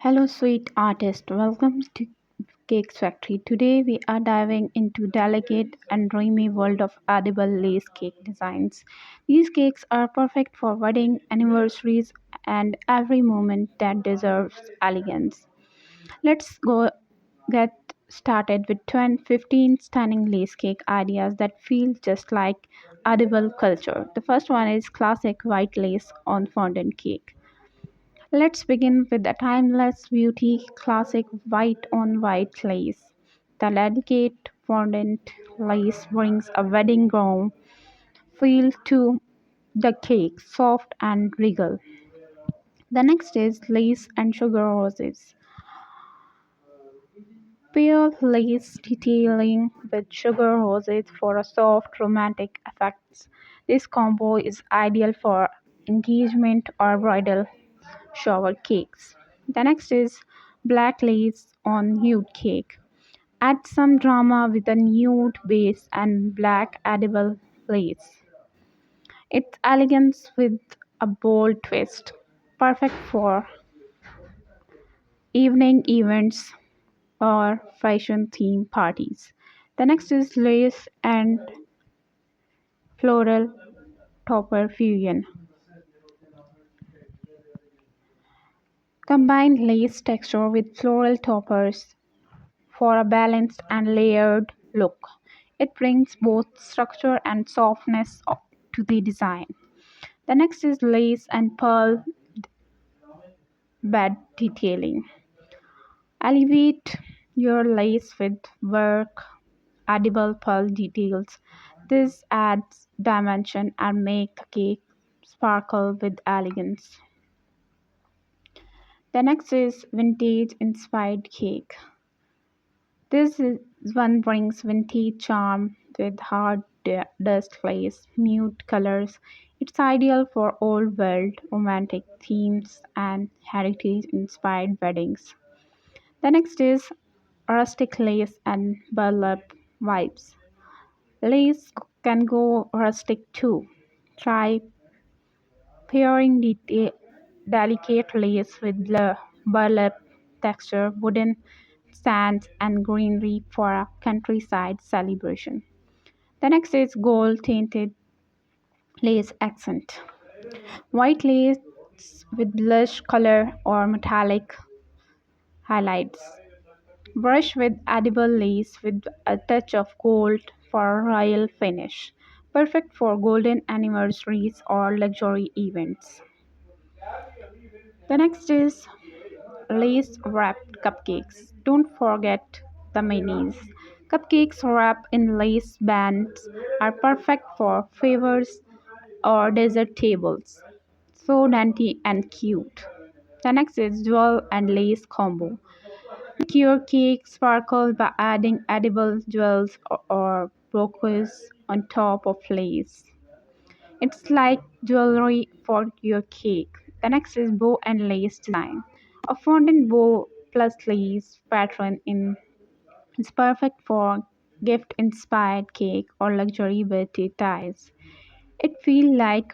Hello, sweet artist. Welcome to Cake Factory. Today we are diving into delicate and dreamy world of edible lace cake designs. These cakes are perfect for wedding, anniversaries, and every moment that deserves elegance. Let's go get started with 15 stunning lace cake ideas that feel just like edible culture. The first one is classic white lace on fondant cake. Let's begin with the timeless beauty classic white on white lace. The delicate fondant lace brings a wedding gown feel to the cake, soft and regal. The next is lace and sugar roses. Pale lace detailing with sugar roses for a soft romantic effect. This combo is ideal for engagement or bridal shower cakes. The next is black lace on nude cake. Add some drama with a nude base and black edible lace. It's elegance with a bold twist, perfect for evening events or fashion theme parties. The next is lace and floral topper fusion. Combine lace texture with floral toppers for a balanced and layered look. It brings both structure and softness to the design. The next is lace and pearl bed detailing. Elevate your lace with work edible pearl details. This adds dimension and make the cake sparkle with elegance. The next is vintage inspired cake. One brings vintage charm with hard dust glaze, mute colors. It's ideal for old world romantic themes and heritage inspired weddings. The next is rustic lace and burlap vibes. Lace can go rustic too. Try pairing delicate lace with burlap texture, wooden stands, and greenery for a countryside celebration. The next is gold tinted lace accent. White lace with blush color or metallic highlights. Brush with edible lace with a touch of gold for a royal finish. Perfect for golden anniversaries or luxury events. The next is lace wrapped cupcakes. Don't forget the minis. Cupcakes wrapped in lace bands are perfect for favors or dessert tables. So dainty and cute. The next is jewel and lace combo. Make your cake sparkle by adding edible jewels or brooches on top of lace. It's like jewelry for your cake. The next is bow and lace design. A fondant bow plus lace pattern is perfect for gift inspired cake or luxury birthday ties. It feels like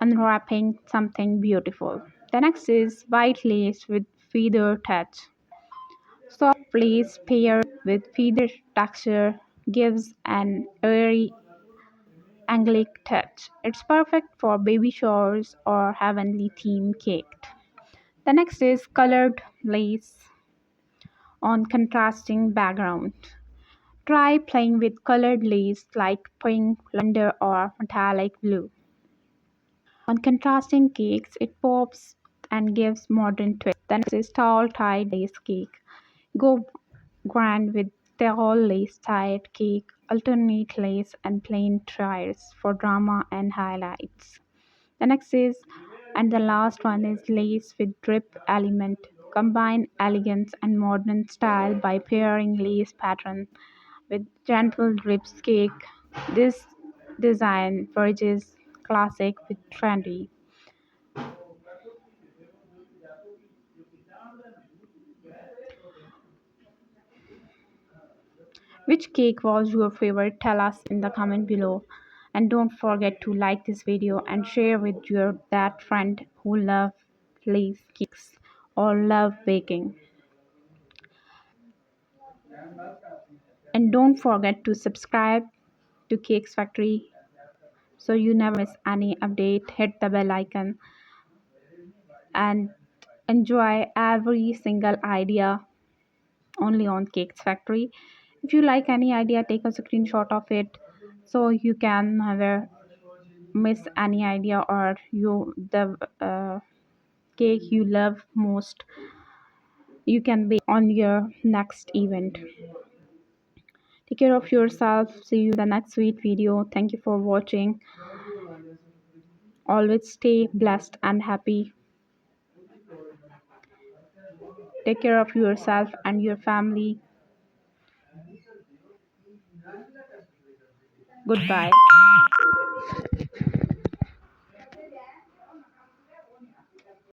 unwrapping something beautiful. The next is white lace with feather touch. Soft lace paired with feather texture gives an airy angelic touch. It's perfect for baby showers or heavenly theme cake. The next is colored lace on contrasting background. Try playing with colored lace like pink, lavender, or metallic blue. On contrasting cakes, it pops and gives modern twist. The next is tall tied lace cake. Go grand with tall lace tied cake, alternate lace and plain tires for drama and highlights. The next is, and the last one is lace with drip element. Combine elegance and modern style by pairing lace pattern with gentle drips cake. This design bridges classic with trendy. Which cake was your favorite? Tell us in the comment below. And don't forget to like this video and share with your that friend who loves lace cakes. or love baking. And don't forget to subscribe to Cakes Factory so you never miss any update. Hit the bell icon and enjoy every single idea only on Cakes Factory. If you like any idea, take a screenshot of it so you can never miss any idea or you the cake you love most you can bake on your next event. Take care of yourself. See you in the next sweet video. Thank you for watching. Always stay blessed and happy. Take care of yourself and your family. Goodbye.